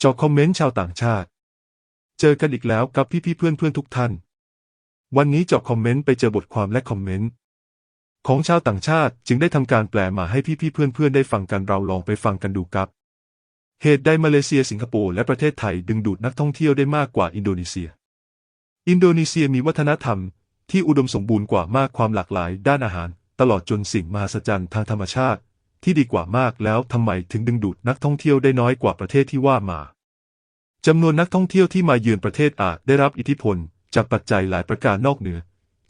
จอคอมเมนต์ชาวต่างชาติเจอกันอีกแล้วกับพี่เพื่อนทุกท่านวันนี้เจาะคอมเมนต์ไปเจอบทความและคอมเมนต์ของชาวต่างชาติจึงได้ทำการแปลมาให้พี่เพื่อนได้ฟังกันเราลองไปฟังกันดูครับเหตุใดมาเลเซียสิงคโปร์และประเทศไทยดึงดูดนักท่องเที่ยวได้มากกว่าอินโดนีเซียมีวัฒนธรรมที่อุดมสมบูรณ์กว่ามากความหลากหลายด้านอาหารตลอดจนสิ่งมหัศจรรย์ทางธรรมชาติที่ดีกว่ามากแล้วทำไมถึงดึงดูดนักท่องเที่ยวได้น้อยกว่าประเทศที่ว่ามาจำนวนนักท่องเที่ยวที่มาเยือนประเทศอาจได้รับอิทธิพลจากปัจจัยหลายประการนอกเหนือ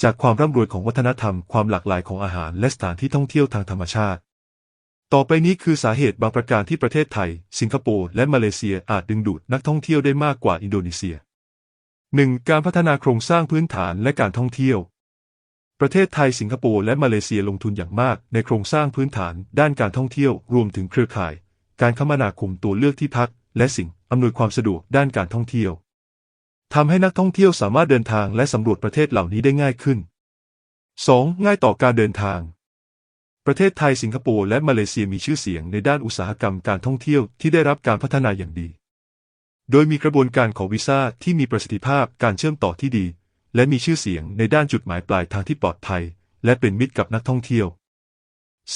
จากความร่ำรวยของวัฒนธรรมความหลากหลายของอาหารและสถานที่ท่องเที่ยวทางธรรมชาติต่อไปนี้คือสาเหตุบางประการที่ประเทศไทยสิงคโปร์และมาเลเซียอาจดึงดูดนักท่องเที่ยวได้มากกว่าอินโดนีเซีย 1. การพัฒนาโครงสร้างพื้นฐานและการท่องเที่ยวประเทศไทยสิงคโปร์และมาเลเซียลงทุนอย่างมากในโครงสร้างพื้นฐานด้านการท่องเที่ยวรวมถึงเครือข่ายการคมนาคมตัวเลือกที่พักและสิ่งอำนวยความสะดวกด้านการท่องเที่ยวทำให้นักท่องเที่ยวสามารถเดินทางและสำรวจประเทศเหล่านี้ได้ง่ายขึ้น 2. ง่ายต่อการเดินทางประเทศไทยสิงคโปร์และมาเลเซียมีชื่อเสียงในด้านอุตสาหกรรมการท่องเที่ยวที่ได้รับการพัฒนาอย่างดีโดยมีกระบวนการขอวีซ่าที่มีประสิทธิภาพการเชื่อมต่อที่ดีและมีชื่อเสียงในด้านจุดหมายปลายทางที่ปลอดภัยและเป็นมิตรกับนักท่องเที่ยว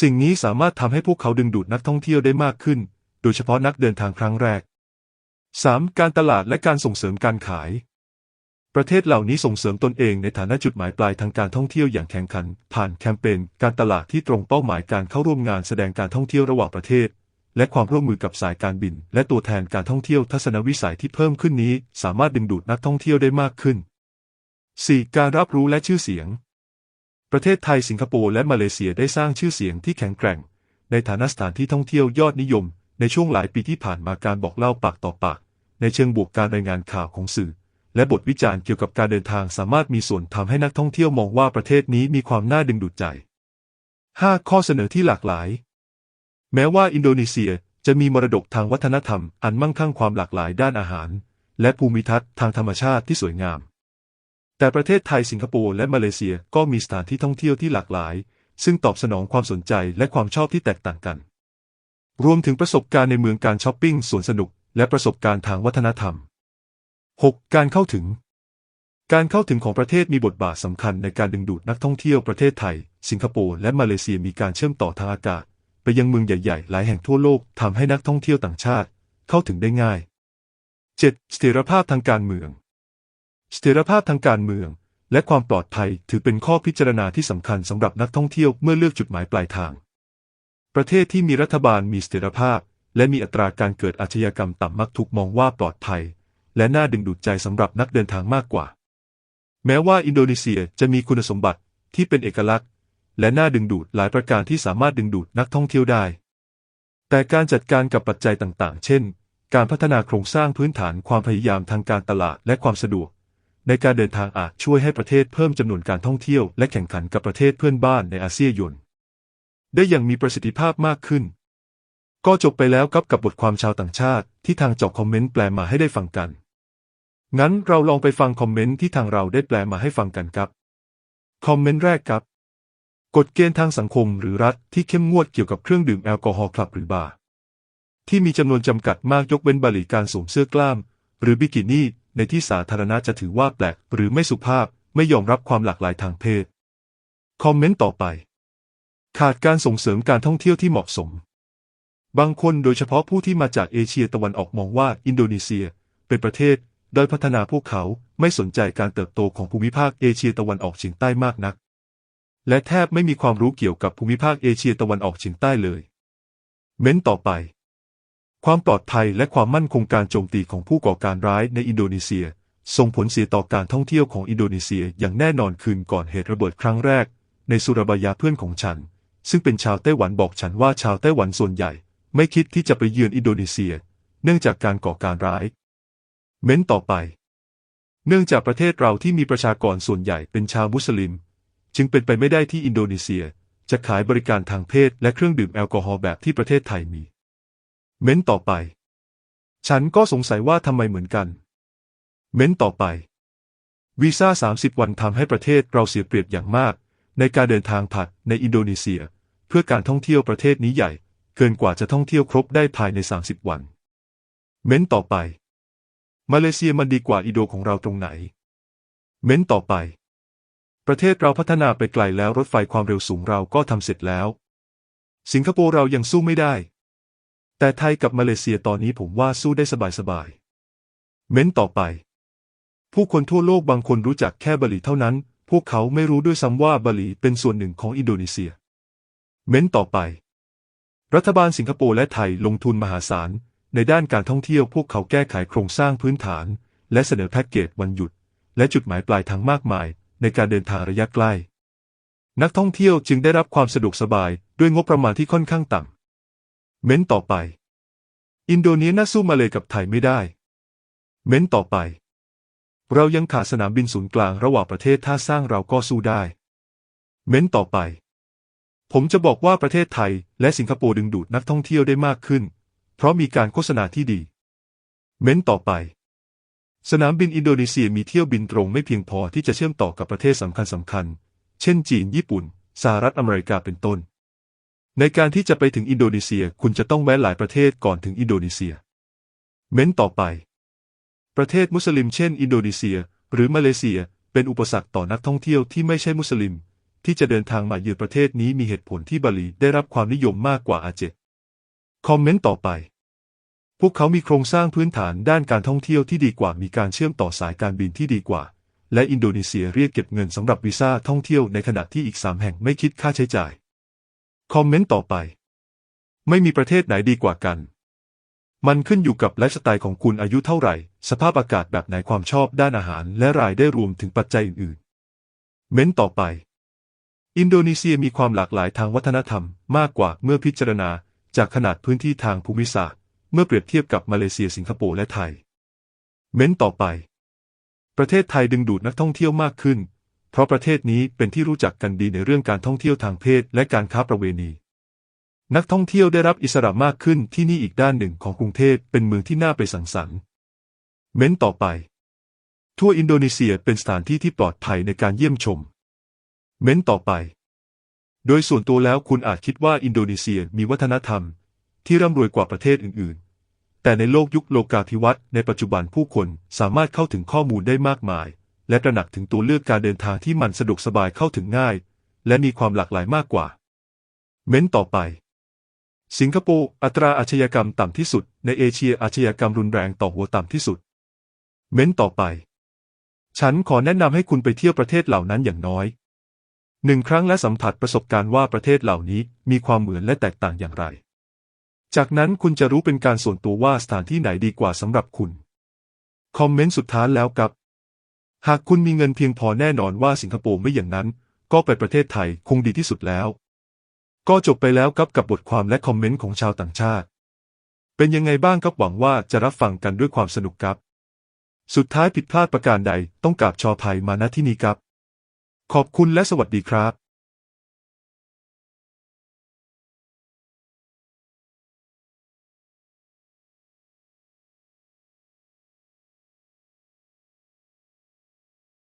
สิ่งนี้สามารถทำให้พวกเขาดึงดูดนักท่องเที่ยวได้มากขึ้นโดยเฉพาะนักเดินทางครั้งแรก 3. การตลาดและการส่งเสริมการขายประเทศเหล่านี้ส่งเสริมตนเองในฐานะจุดหมายปลายทางการท่องเที่ยวอย่างแข่งขันผ่านแคมเปญการตลาดที่ตรงเป้าหมายการเข้าร่วมงานแสดงการท่องเที่ยวระหว่างประเทศและความร่วมมือกับสายการบินและตัวแทนการท่องเที่ยวทัศนวิสัยที่เพิ่มขึ้นนี้สามารถดึงดูดนักท่องเที่ยวได้มากขึ้น 4. การรับรู้และชื่อเสียงประเทศไทยสิงคโปร์และมาเลเซียได้สร้างชื่อเสียงที่แข็งแกร่งในฐานะสถานที่ท่องเที่ยวยอดนิยมในช่วงหลายปีที่ผ่านมาการบอกเล่าปากต่อปากในเชิงบวกการรายงานข่าวของสื่อและบทวิจารณ์เกี่ยวกับการเดินทางสามารถมีส่วนทำให้นักท่องเที่ยวมองว่าประเทศนี้มีความน่าดึงดูดใจ 5. ข้อเสนอที่หลากหลายแม้ว่าอินโดนีเซียจะมีมรดกทางวัฒนธรรมอันมั่งคั่งความหลากหลายด้านอาหารและภูมิทัศน์ทางธรรมชาติที่สวยงามแต่ประเทศไทยสิงคโปร์และมาเลเซียก็มีสถานที่ท่องเที่ยวที่หลากหลายซึ่งตอบสนองความสนใจและความชอบที่แตกต่างกันรวมถึงประสบการณ์ในเมืองการช้อปปิ้งสวนสนุกและประสบการณ์ทางวัฒนธรรม 6. การเข้าถึงของประเทศมีบทบาทสำคัญในการดึงดูดนักท่องเที่ยวประเทศไทยสิงคโปร์และมาเลเซียมีการเชื่อมต่อทางอากาศไปยังเมืองใหญ่ๆหลายแห่งทั่วโลกทำให้นักท่องเที่ยวต่างชาติเข้าถึงได้ง่าย 7. เสถียรภาพทางการเมืองและความปลอดภัยถือเป็นข้อพิจารณาที่สำคัญสำหรับนักท่องเที่ยวเมื่อเลือกจุดหมายปลายทางประเทศที่มีรัฐบาลมีเสถียรภาพและมีอัตราการเกิดอาชญากรรมต่ำมักถูกมองว่าปลอดภัยและน่าดึงดูดใจสำหรับนักเดินทางมากกว่าแม้ว่าอินโดนีเซียจะมีคุณสมบัติที่เป็นเอกลักษณ์และน่าดึงดูดหลายประการที่สามารถดึงดูดนักท่องเที่ยวได้แต่การจัดการกับปัจจัยต่างๆเช่นการพัฒนาโครงสร้างพื้นฐานความพยายามทางการตลาดและความสะดวกในการเดินทางอาจช่วยให้ประเทศเพิ่มจำนวนการท่องเที่ยวและแข่งขันกับประเทศเพื่อนบ้านในอาเซียนได้อย่างมีประสิทธิภาพมากขึ้นก็จบไปแล้วกับบทความชาวต่างชาติที่ทางเจาะคอมเมนต์แปลมาให้ได้ฟังกันงั้นเราลองไปฟังคอมเมนต์ที่ทางเราได้แปลมาให้ฟังกันครับคอมเมนต์แรกครับกฎเกณฑ์ทางสังคมหรือรัฐที่เข้มงวดเกี่ยวกับเครื่องดื่มแอลกอฮอล์คลับหรือบาร์ที่มีจำนวนจำกัดมากยกเว้นบริการสวมเสื้อกล้ามหรือบิกินี่ในที่สาธารณะจะถือว่าแปลกหรือไม่สุภาพไม่ยอมรับความหลากหลายทางเพศคอมเมนต์ต่อไปขาดการส่งเสริมการท่องเที่ยวที่เหมาะสมบางคนโดยเฉพาะผู้ที่มาจากเอเชียตะวันออกมองว่าอินโดนีเซียเป็นประเทศด้อยพัฒนาพวกเขาไม่สนใจการเติบโตของภูมิภาคเอเชียตะวันออกเฉียงใต้มากนักและแทบไม่มีความรู้เกี่ยวกับภูมิภาคเอเชียตะวันออกเฉียงใต้เลยเม้นต่อไปความปลอดภัยและความมั่นคงการโจมตีของผู้ก่อการร้ายในอินโดนีเซียส่งผลเสียต่อการท่องเที่ยวของอินโดนีเซียอย่างแน่นอนคืนก่อนเหตุระเบิดครั้งแรกในสุราบายาเพื่อนของฉันซึ่งเป็นชาวไต้หวันบอกฉันว่าชาวไต้หวันส่วนใหญ่ไม่คิดที่จะไปเยือนอินโดนีเซียเนื่องจากการก่อการร้ายเม้นต่อไปเนื่องจากประเทศเราที่มีประชากรส่วนใหญ่เป็นชาวมุสลิมจึงเป็นไปไม่ได้ที่อินโดนีเซียจะขายบริการทางเพศและเครื่องดื่มแอลกอฮอล์แบบที่ประเทศไทยมีเม้นต่อไปฉันก็สงสัยว่าทำไมเหมือนกันเม้นต่อไปวีซ่า30 วันทำให้ประเทศเราเสียเปรียบอย่างมากในการเดินทางผ่านในอินโดนีเซียเพื่อการท่องเที่ยวประเทศนี้ใหญ่เกินกว่าจะท่องเที่ยวครบได้ภายใน30 วัน เม้นต่อไปมาเลเซียมันดีกว่าอินโดของเราตรงไหนเม้นต่อไปประเทศเราพัฒนาไปไกลแล้วรถไฟความเร็วสูงเราก็ทำเสร็จแล้วสิงคโปร์เรายังสู้ไม่ได้แต่ไทยกับมาเลเซียตอนนี้ผมว่าสู้ได้สบายๆเม้นต่อไปผู้คนทั่วโลกบางคนรู้จักแค่บาหลีเท่านั้นพวกเขาไม่รู้ด้วยซ้ำว่าบาหลีเป็นส่วนหนึ่งของอินโดนีเซียเม้นต่อไปรัฐบาลสิงคโปร์และไทยลงทุนมหาศาลในด้านการท่องเที่ยวพวกเขาแก้ไขโครงสร้างพื้นฐานและเสนอแพ็กเกจวันหยุดและจุดหมายปลายทางมากมายในการเดินทางระยะใกล้นักท่องเที่ยวจึงได้รับความสะดวกสบายด้วยงบประมาณที่ค่อนข้างต่ำเม้นต่อไปอินโดนีเซียน่าสู้มาเลยกับไทยไม่ได้เม้นต่อไปเรายังขาดสนามบินศูนย์กลางระหว่างประเทศถ้าสร้างเราก็สู้ได้เม้นต่อไปผมจะบอกว่าประเทศไทยและสิงคโปร์ดึงดูดนักท่องเที่ยวได้มากขึ้นเพราะมีการโฆษณาที่ดีเม้นต่อไปสนามบินอินโดนีเซียมีเที่ยวบินตรงไม่เพียงพอที่จะเชื่อมต่อกับประเทศสำคัญเช่นจีนญี่ปุ่นสหรัฐอเมริกาเป็นต้นในการที่จะไปถึงอินโดนีเซียคุณจะต้องแวะหลายประเทศก่อนถึงอินโดนีเซียเม้นต่อไปประเทศมุสลิมเช่นอินโดนีเซียหรือมาเลเซียเป็นอุปสรรคต่อนักท่องเที่ยวที่ไม่ใช่มุสลิมที่จะเดินทางมาเยือนประเทศนี้มีเหตุผลที่บาหลีได้รับความนิยมมากกว่าอาเจคอมเมนต์ต่อไปพวกเขามีโครงสร้างพื้นฐานด้านการท่องเที่ยวที่ดีกว่ามีการเชื่อมต่อสายการบินที่ดีกว่าและอินโดนีเซียเรียกเก็บเงินสำหรับวีซ่าท่องเที่ยวในขณะที่อีก3 แห่งไม่คิดค่าใช้จ่ายคอมเมนต์ต่อไปไม่มีประเทศไหนดีกว่ากันมันขึ้นอยู่กับไลฟ์สไตล์ของคุณอายุเท่าไหร่สภาพอากาศแบบไหนความชอบด้านอาหารและรายได้รวมถึงปัจจัยอื่นๆเม้นต่อไปอินโดนีเซียมีความหลากหลายทางวัฒนธรรมมากกว่าเมื่อพิจารณาจากขนาดพื้นที่ทางภูมิศาสตร์เมื่อเปรียบเทียบกับมาเลเซียสิงคโปร์และไทยเม้นต่อไปประเทศไทยดึงดูดนักท่องเที่ยวมากขึ้นเพราะประเทศนี้เป็นที่รู้จักกันดีในเรื่องการท่องเที่ยวทางเพศและการค้าประเวณีนักท่องเที่ยวได้รับอิสระมากขึ้นที่นี่อีกด้านหนึ่งของกรุงเทพเป็นเมืองที่น่าไปสังสรรค์เม้นต่อไปทั่วอินโดนีเซียเป็นสถานที่ที่ปลอดภัยในการเยี่ยมชมเม้นต่อไปโดยส่วนตัวแล้วคุณอาจคิดว่าอินโดนีเซียมีวัฒนธรรมที่ร่ำรวยกว่าประเทศอื่นๆแต่ในโลกยุคโลกาภิวัตน์ในปัจจุบันผู้คนสามารถเข้าถึงข้อมูลได้มากมายและตระหนักถึงตัวเลือกการเดินทางที่มันสะดวกสบายเข้าถึงง่ายและมีความหลากหลายมากกว่าเม้นต่อไปสิงคโปร์อัตราอาชญากรรมต่ำที่สุดในเอเชียอาชญากรรมรุนแรงต่อหัวต่ำที่สุดเม้นต่อไปฉันขอแนะนำให้คุณไปเที่ยวประเทศเหล่านั้นอย่างน้อย1 ครั้งและสัมผัสประสบการณ์ว่าประเทศเหล่านี้มีความเหมือนและแตกต่างอย่างไรจากนั้นคุณจะรู้เป็นการส่วนตัวว่าสถานที่ไหนดีกว่าสำหรับคุณคอมเมนต์สุดท้ายแล้วครับหากคุณมีเงินเพียงพอแน่นอนว่าสิงคโปร์ไม่อย่างนั้นก็ไปประเทศไทยคงดีที่สุดแล้วก็จบไปแล้วครับกับบทความและคอมเมนต์ของชาวต่างชาติเป็นยังไงบ้างครับหวังว่าจะรับฟังกันด้วยความสนุกครับสุดท้ายผิดพลาดประการใดต้องกราบขออภัยมาณที่นี้ครับขอบคุณและสวัสดีครับ